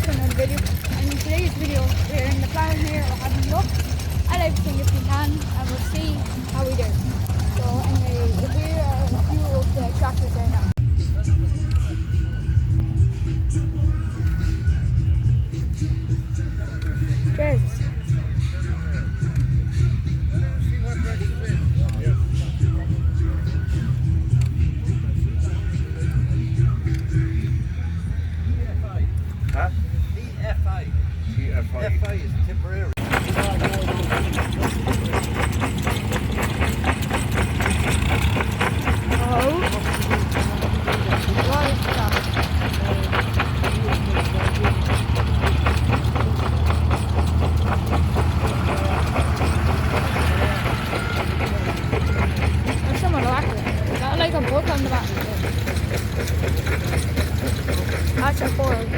back to another video. And in today's video, we're in the ploughing here, we're having a look at everything if we can, and we'll see how we do. So anyway, here are a few of the tractors there now. Cheers. Huh? TFA. FA is temporary. Oh. What is that? There's someone laughing. Is that like a book on the back? That's a Ford.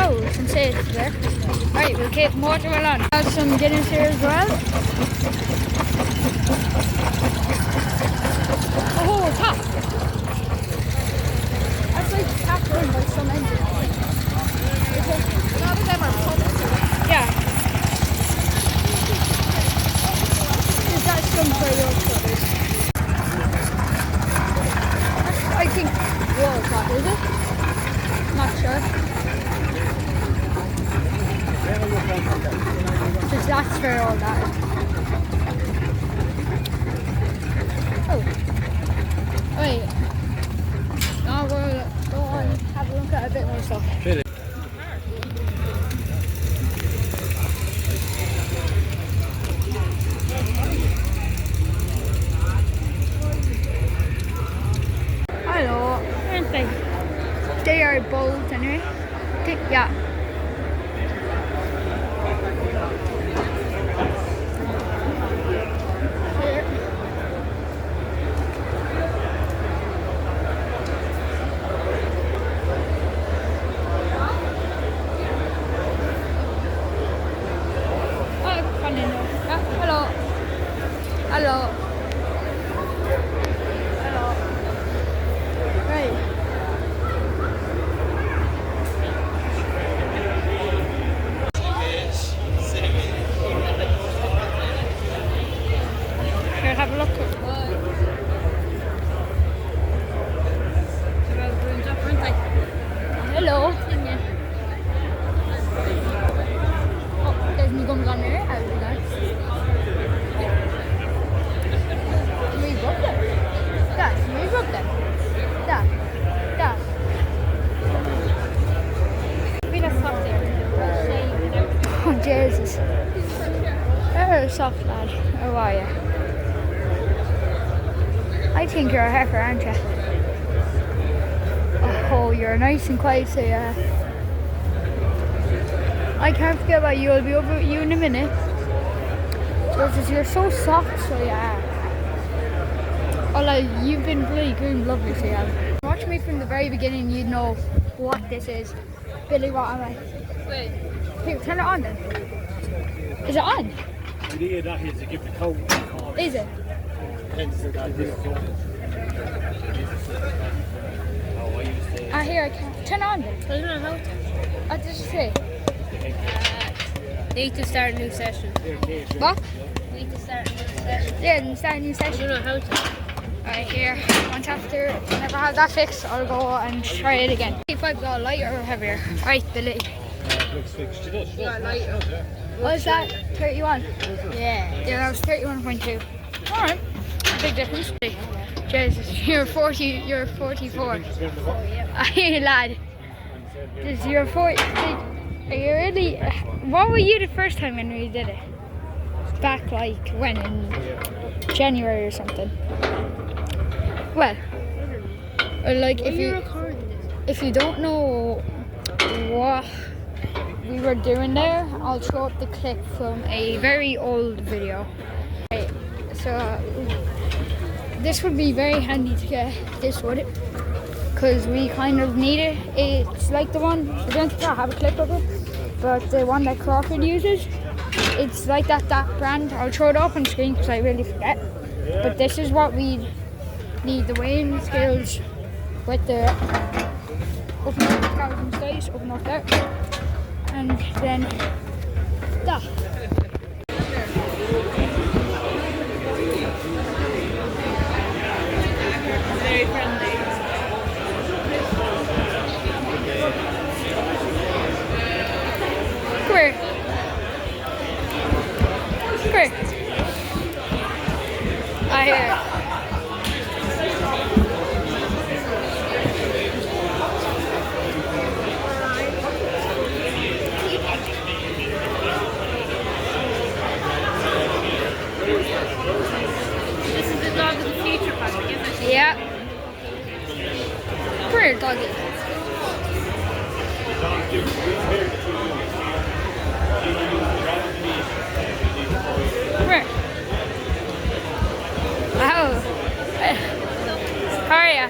Oh, some sage there. Right, we'll keep motor well on. Have some Guinness here as well. Oh, tap! That's like tap run by some engine. Yeah. Is that some for your colours? I think wall tap, is it? Not sure. Because that's for all that. Oh. Wait. Now we'll go on and have a look at a bit more stuff. Hello. Aren't they? They are both anyway. Yeah. Hello. Hello. Hello. Right. Here, have a look. Hello. Oh, there's me gums on there. How do you guys? Oh Jesus. You're a soft lad. How are you? I think you're a heifer, aren't you? Oh, you're nice and quiet, so yeah. I can't forget about you. I'll be over with you in a minute. Jesus, you're so soft, so yeah. Oh, like, you've been really good and lovely, so yeah. Watch me from the very beginning, you'd know what this is. Billy, what am I? Wait. Here, turn it on then. Is it on? Yeah, that is to give the cold. Is it? Here, I can't. Turn it on then. I don't know how to. I just say. Need to start a new session. What? Need to start a new session. Yeah, then start a new I session. don't know how to. Alright, here. Once after, whenever I have that fixed, I'll go and try it again. If I've got lighter or heavier. Right, Billy. Yeah, lighter. What is that? 31? Yeah. Yeah, that was 31.2. Alright. Big difference. Jesus, you're 40, you're 44. Oh, yeah. Hey, lad. You're 40. Are you really? What were you the first time when we did it? Back like when? In January or something. Well, or like if you don't know what we were doing there, I'll throw up the clip from a very old video. Right, so this would be very handy to get this wood, because we kind of need it. It's like the one, I don't think I have a clip of it, but the one that Crawford uses, it's like that brand. I'll throw it up on screen because I really forget. But this is what we need, the weighing scales with the scouting stays up north there. And then that. Very friendly. Come here. Come here. I hear it. This is the dog of the future pack, isn't it? Yeah. Come here, doggy. Come here. Oh. How are ya?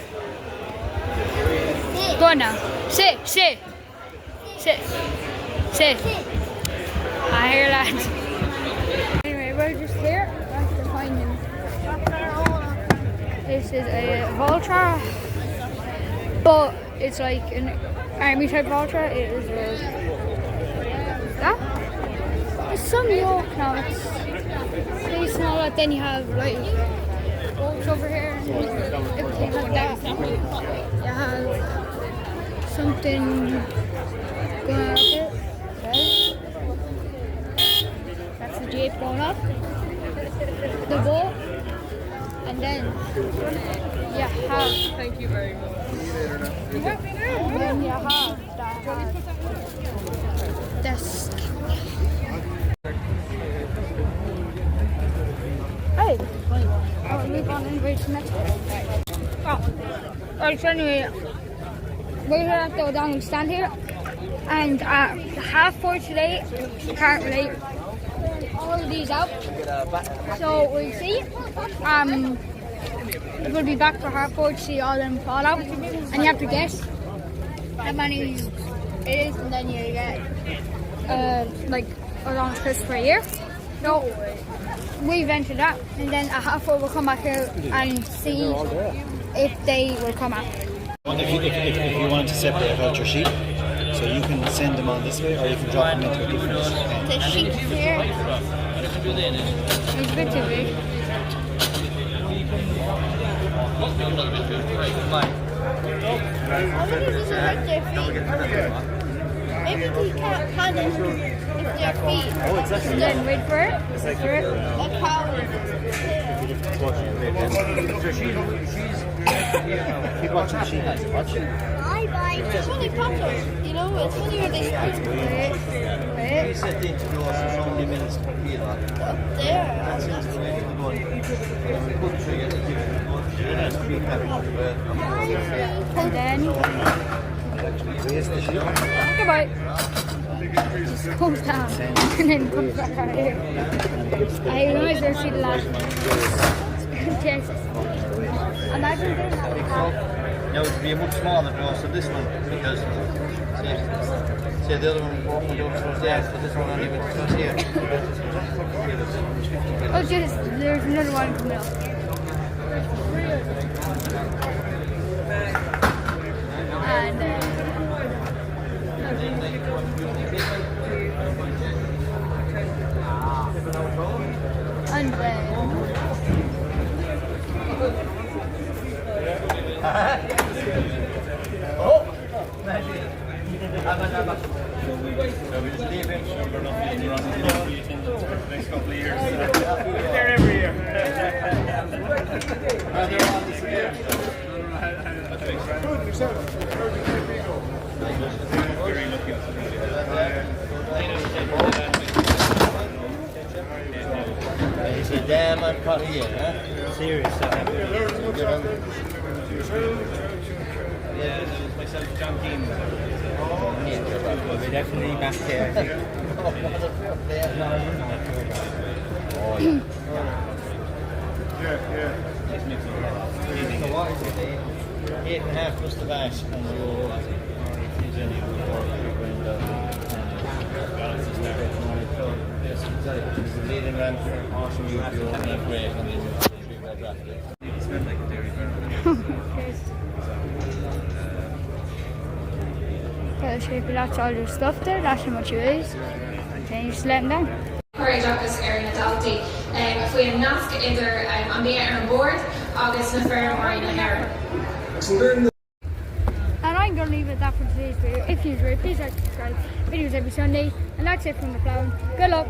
Go on now. Sit, sit. Sit. Sit. I hear that. Anyway, we're just here after finding. This is a vulture, but it's like an army type vulture. It is that. It's some York now. It's pretty small. But then you have like goats over here and everything like that. You have something going on up here. That's the jeep going up. The bull. And then you have. Thank you very much. And then you have that desk. Hey! I'll move on and wait to next one. Oh. Alright, so anyway, we're gonna have to go down and stand here. And at 4:30 today, can't relate all of these out. So we'll see. We'll be back for 4:30 to see all them fall out. And you have to guess how many it is, and then you get like around Christmas per year. So we've entered that, and then at 4:30 we'll come back here and see if they will come out. If you want to separate out your sheep, so you can send them on this way, or you can drop them into a different The sheep here is a bit too big. I wonder if this is like their feet. Maybe we can't pan it if their feet. Oh, it's actually Then wait for it. A cow. keep watching the sheep. Watch. It's funny pattern, you know, it's funny where they start Wait. up there. And then goodbye. Just goes down and then comes back out here. I realize there's sheep last. Yes. Imagine doing that. Now it would be a much smaller dose than this one, because see the other one opened up towards there, but this one only went towards here. Oh, just there's another one coming up. And then Oh! So we just leave him. We're not feeling around the next couple of years. We're there every year. Very lucky. He's a damn I'm caught here, huh? Serious. Yeah, myself, John Keane. We're definitely back here. Yeah. So what is it? 8.5 plus the VAT, and you'll leading around for awesome you have to have enough weight and then you smell like a dairy farm. Well, shape, that's all your stuff there, that's how much you use. Then you just let them down. Choir agus ar na daltaí faoi an nasc idir an bí ar an board agus na fear mar na hair. And I'm going to leave it that for today's video. If you enjoyed, please like, subscribe. Videos every Sunday. And that's it from the ploughing. Good luck.